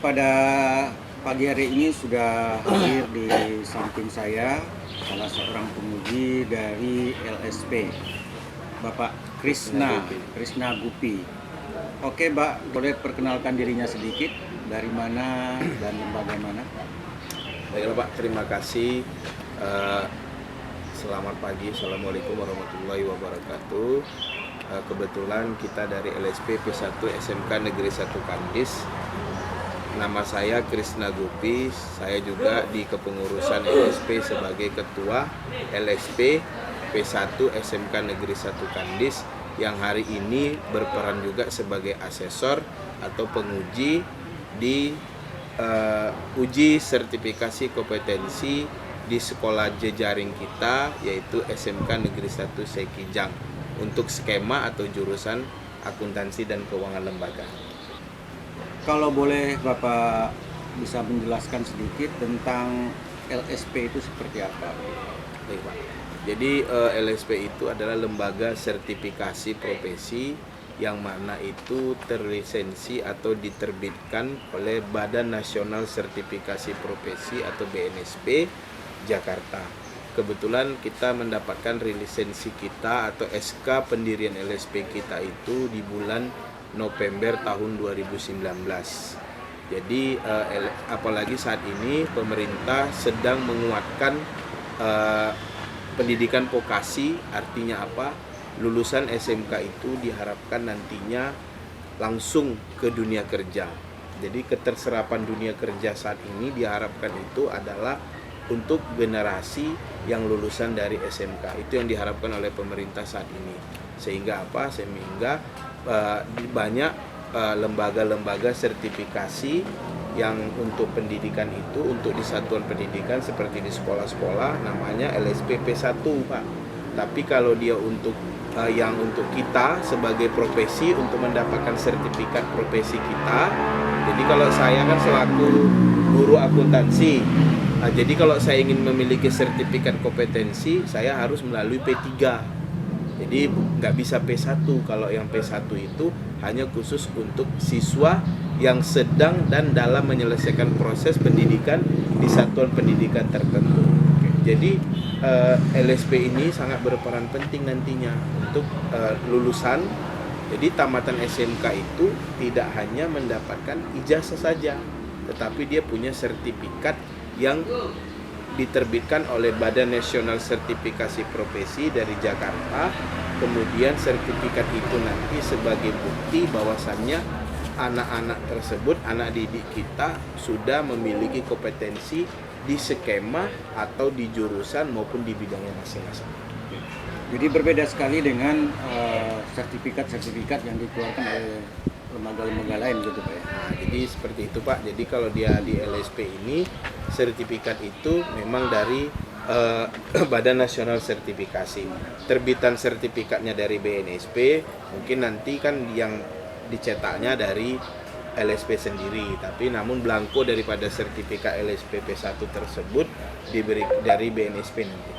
pada pagi hari ini sudah hadir di samping saya salah seorang penguji dari LSP, Bapak Krisna Gupi. Oke, Mbak, boleh perkenalkan dirinya sedikit, dari mana dan lembaga mana? Baiklah Pak, terima kasih. Selamat pagi, Assalamualaikum warahmatullahi wabarakatuh. Kebetulan kita dari LSP P1 SMK Negeri 1 Kandis. Nama saya Krisna Gupi, saya juga di kepengurusan LSP sebagai Ketua LSP P1 SMK Negeri 1 Kandis, yang hari ini berperan juga sebagai asesor atau penguji di uji sertifikasi kompetensi di sekolah jejaring kita, yaitu SMK Negeri 1 Sekijang, untuk skema atau jurusan akuntansi dan keuangan lembaga. Kalau boleh Bapak bisa menjelaskan sedikit tentang LSP itu seperti apa? Baik, Pak. Jadi LSP itu adalah lembaga sertifikasi profesi yang mana itu terlisensi atau diterbitkan oleh Badan Nasional Sertifikasi Profesi atau BNSP Jakarta. Kebetulan kita mendapatkan lisensi kita atau SK pendirian LSP kita itu di bulan November tahun 2019. Jadi apalagi saat ini pemerintah sedang menguatkan pendidikan vokasi. Artinya apa? Lulusan SMK itu diharapkan nantinya langsung ke dunia kerja. Jadi keterserapan dunia kerja saat ini diharapkan itu adalah untuk generasi yang lulusan dari SMK. Itu yang diharapkan oleh pemerintah saat ini. Sehingga apa? Sehingga banyak lembaga-lembaga sertifikasi yang untuk pendidikan itu, untuk di satuan pendidikan seperti di sekolah-sekolah, namanya LSP P1, Pak. Tapi kalau dia untuk yang untuk kita sebagai profesi, untuk mendapatkan sertifikat profesi kita, jadi kalau saya kan selaku guru akuntansi, jadi kalau saya ingin memiliki sertifikat kompetensi, saya harus melalui P3. Jadi nggak bisa P1. Kalau yang P1 itu hanya khusus untuk siswa yang sedang dan dalam menyelesaikan proses pendidikan di satuan pendidikan tertentu. Jadi LSP ini sangat berperan penting nantinya untuk lulusan. Jadi tamatan SMK itu tidak hanya mendapatkan ijazah saja, tetapi dia punya sertifikat yang diterbitkan oleh Badan Nasional Sertifikasi Profesi dari Jakarta. Kemudian sertifikat itu nanti sebagai bukti bahwasannya anak-anak tersebut, anak didik kita sudah memiliki kompetensi di skema atau di jurusan maupun di bidangnya masing-masing. Jadi berbeda sekali dengan sertifikat-sertifikat yang dikeluarkan oleh lembaga-lembaga lain gitu Pak ya? Nah, jadi seperti itu Pak. Jadi kalau dia di LSP ini, sertifikat itu memang dari Badan Nasional Sertifikasi. Terbitan sertifikatnya dari BNSP, mungkin nanti kan yang dicetaknya dari LSP sendiri, tapi namun belangko daripada sertifikat LSP P1 tersebut diberi dari BNSP nanti.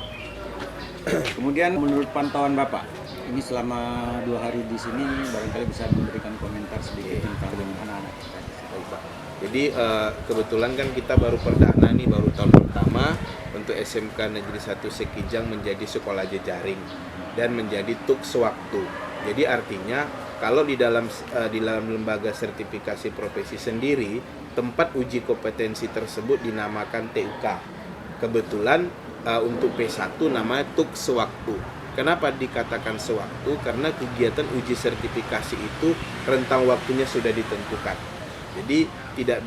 Kemudian menurut pantauan Bapak, ini selama 2 hari di sini barangkali bisa memberikan komentar sedikit tentang anak-anak kita. Jadi kebetulan kan kita baru perdana nih, baru tahun pertama untuk SMK Negeri 1 Sekijang menjadi sekolah jejaring dan menjadi TUK sewaktu. Jadi artinya kalau di dalam lembaga sertifikasi profesi sendiri, tempat uji kompetensi tersebut dinamakan TUK. Kebetulan untuk P1 namanya TUK sewaktu. Kenapa dikatakan sewaktu? Karena kegiatan uji sertifikasi itu rentang waktunya sudah ditentukan. Jadi tidak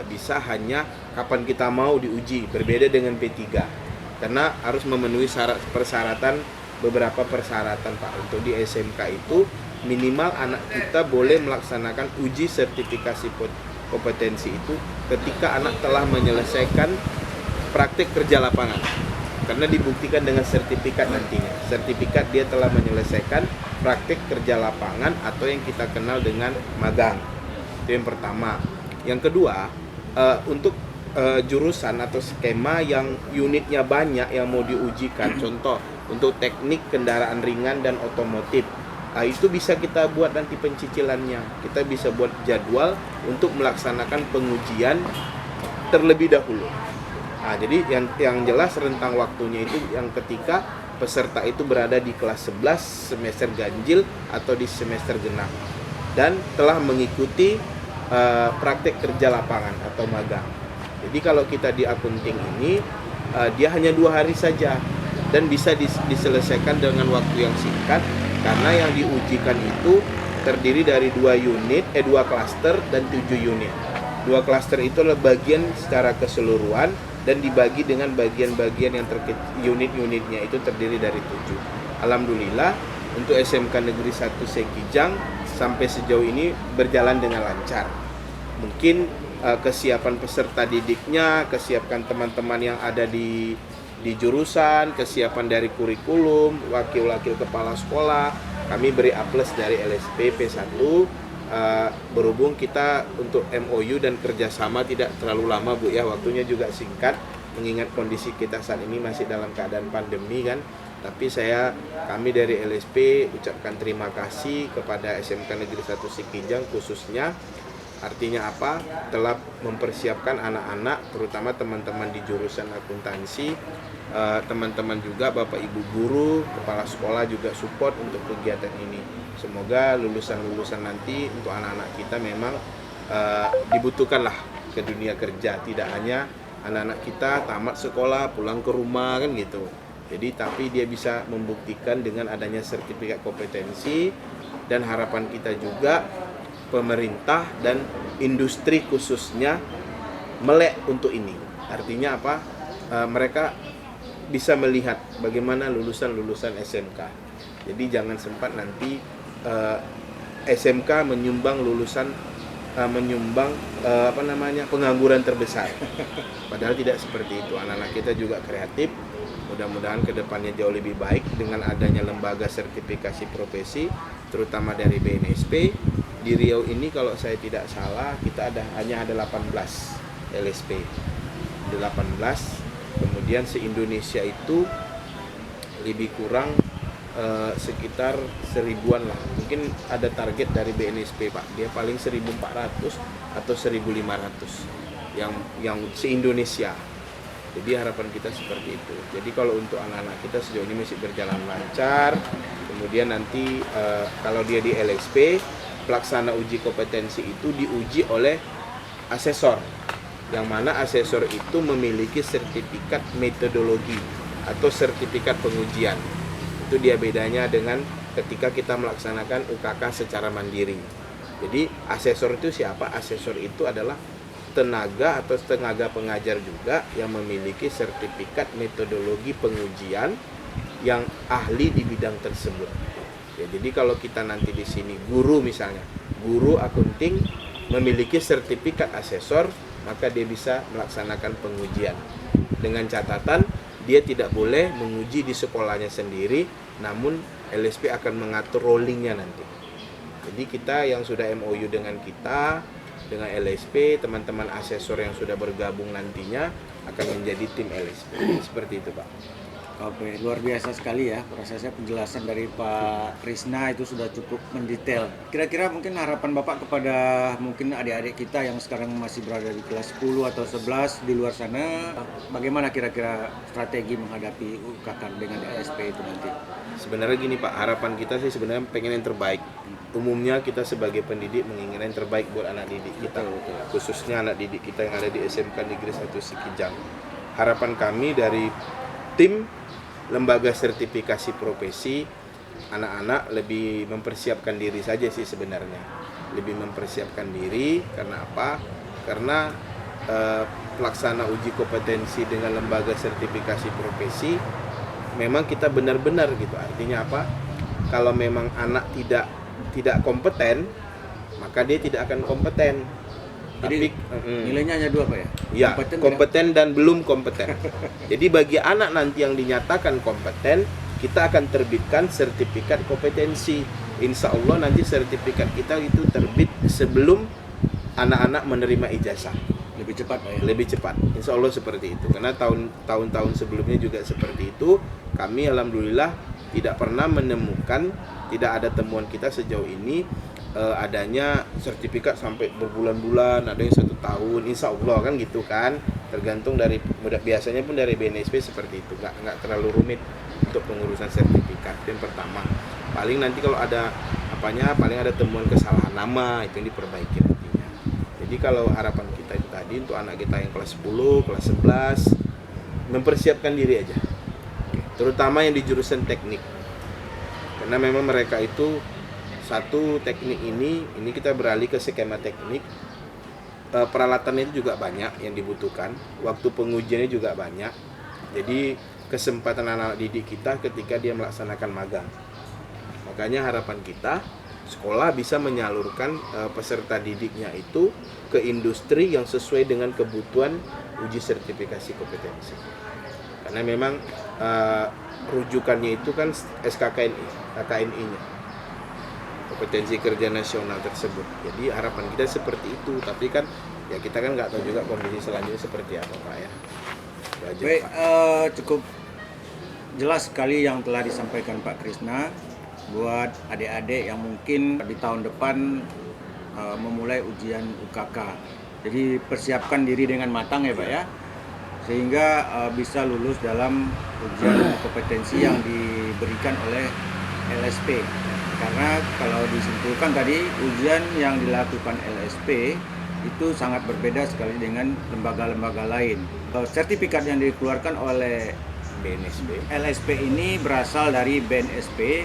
bisa hanya kapan kita mau diuji, berbeda dengan P3. Karena harus memenuhi beberapa persyaratan Pak. Untuk di SMK itu minimal anak kita boleh melaksanakan uji sertifikasi kompetensi itu ketika anak telah menyelesaikan praktik kerja lapangan. Karena dibuktikan dengan sertifikat nantinya. Sertifikat dia telah menyelesaikan praktik kerja lapangan atau yang kita kenal dengan magang. Itu yang pertama. Yang kedua, untuk jurusan atau skema yang unitnya banyak yang mau diujikan, contoh untuk teknik kendaraan ringan dan otomotif itu bisa kita buat nanti pencicilannya. Kita bisa buat jadwal untuk melaksanakan pengujian terlebih dahulu. Jadi yang jelas rentang waktunya itu yang ketika peserta itu berada di kelas 11 semester ganjil atau di semester genap dan telah mengikuti praktek kerja lapangan atau magang. Jadi kalau kita di akunting ini dia hanya 2 hari saja dan bisa diselesaikan dengan waktu yang singkat karena yang diujikan itu terdiri dari 2 klaster dan 7 unit. 2 klaster itu adalah bagian secara keseluruhan dan dibagi dengan bagian-bagian yang unit-unitnya itu terdiri dari 7. Alhamdulillah untuk SMK Negeri 1 Sekijang sampai sejauh ini berjalan dengan lancar. Mungkin kesiapan peserta didiknya, kesiapan teman-teman yang ada di jurusan, kesiapan dari kurikulum, wakil-wakil kepala sekolah, kami beri A+ dari LSP P1. Berhubung kita untuk MOU dan kerjasama tidak terlalu lama Bu ya, waktunya juga singkat mengingat kondisi kita saat ini masih dalam keadaan pandemi kan. Tapi kami dari LSP ucapkan terima kasih kepada SMK Negeri 1 Sekijang khususnya, artinya apa, telah mempersiapkan anak-anak terutama teman-teman di jurusan akuntansi, teman-teman juga Bapak Ibu guru, kepala sekolah juga support untuk kegiatan ini. Semoga lulusan-lulusan nanti untuk anak-anak kita memang dibutuhkanlah ke dunia kerja, tidak hanya anak-anak kita tamat sekolah pulang ke rumah kan gitu. Jadi tapi dia bisa membuktikan dengan adanya sertifikat kompetensi, dan harapan kita juga pemerintah dan industri khususnya melek untuk ini. Artinya apa? Mereka bisa melihat bagaimana lulusan-lulusan SMK. Jadi jangan sempat nanti SMK menyumbang pengangguran terbesar. Padahal tidak seperti itu. Anak-anak kita juga kreatif. Mudah-mudahan kedepannya jauh lebih baik dengan adanya lembaga sertifikasi profesi, terutama dari BNSP. Di Riau ini kalau saya tidak salah kita hanya ada 18 LSP. Ada 18. Kemudian se-Indonesia itu lebih kurang sekitar 1000-an lah. Mungkin ada target dari BNSP Pak, dia paling 1400 atau 1500 yang se-Indonesia. Jadi harapan kita seperti itu. Jadi kalau untuk anak-anak kita sejauh ini masih berjalan lancar. Kemudian nanti kalau dia di LSP, pelaksana uji kompetensi itu diuji oleh asesor, yang mana asesor itu memiliki sertifikat metodologi atau sertifikat pengujian. Itu dia bedanya dengan ketika kita melaksanakan UKK secara mandiri. Jadi asesor itu siapa? Asesor itu adalah tenaga atau tenaga pengajar juga yang memiliki sertifikat metodologi pengujian yang ahli di bidang tersebut. Ya, jadi kalau kita nanti di sini guru misalnya, guru akunting memiliki sertifikat asesor, maka dia bisa melaksanakan pengujian. Dengan catatan dia tidak boleh menguji di sekolahnya sendiri, namun LSP akan mengatur rollingnya nanti. Jadi kita yang sudah MOU dengan kita, dengan LSP, teman-teman asesor yang sudah bergabung nantinya akan menjadi tim LSP. Seperti itu Pak. Oke, luar biasa sekali ya prosesnya, penjelasan dari Pak Krisna itu sudah cukup mendetail. Kira-kira mungkin harapan Bapak kepada mungkin adik-adik kita yang sekarang masih berada di kelas 10 atau 11 di luar sana, bagaimana kira-kira strategi menghadapi UKK dengan LSP itu nanti? Sebenarnya gini Pak, harapan kita sih sebenarnya pengen yang terbaik. Umumnya kita sebagai pendidik menginginkan yang terbaik buat anak didik kita, khususnya anak didik kita yang ada di SMK Negeri 1 Sekijang. Harapan kami dari tim lembaga sertifikasi profesi, anak-anak lebih mempersiapkan diri saja sih sebenarnya. Lebih mempersiapkan diri karena apa? Karena pelaksana uji kompetensi dengan lembaga sertifikasi profesi memang kita benar-benar gitu. Artinya apa? Kalau memang anak tidak kompeten, maka dia tidak akan kompeten. Jadi nilainya hanya 2 Pak ya? Ya, kompeten dan belum kompeten. Jadi bagi anak nanti yang dinyatakan kompeten, kita akan terbitkan sertifikat kompetensi. Insya Allah nanti sertifikat kita itu terbit sebelum anak-anak menerima ijazah. Lebih cepat Pak ya? Lebih cepat, insya Allah seperti itu. Karena tahun-tahun sebelumnya juga seperti itu. Kami alhamdulillah tidak pernah menemukan, tidak ada temuan kita sejauh ini adanya sertifikat sampai berbulan-bulan, ada yang 1 tahun, insya Allah kan gitu kan, tergantung dari, biasanya pun dari BNSP seperti itu, nggak terlalu rumit untuk pengurusan sertifikat. Itu yang pertama. Paling nanti kalau ada paling ada temuan kesalahan nama, itu yang diperbaiki nantinya. Jadi kalau harapan kita itu tadi untuk anak kita yang kelas 10, kelas 11 mempersiapkan diri aja, terutama yang di jurusan teknik, karena memang mereka itu satu teknik ini kita beralih ke skema teknik. Peralatannya itu juga banyak yang dibutuhkan, waktu pengujiannya juga banyak, jadi kesempatan anak didik kita ketika dia melaksanakan magang. Makanya harapan kita sekolah bisa menyalurkan peserta didiknya itu ke industri yang sesuai dengan kebutuhan uji sertifikasi kompetensi. Karena memang rujukannya itu kan KKNI-nya, kompetensi kerja nasional tersebut. Jadi harapan kita seperti itu, tapi kan ya kita kan nggak tahu juga kondisi selanjutnya seperti apa, Pak ya. Baik, cukup jelas sekali yang telah disampaikan Pak Krisna buat adik-adik yang mungkin di tahun depan memulai ujian UKK. Jadi persiapkan diri dengan matang ya Pak ya, sehingga bisa lulus dalam ujian kompetensi yang diberikan oleh LSP. Karena kalau disimpulkan tadi, ujian yang dilakukan LSP itu sangat berbeda sekali dengan lembaga-lembaga lain. Sertifikat yang dikeluarkan oleh BNSP LSP ini berasal dari BNSP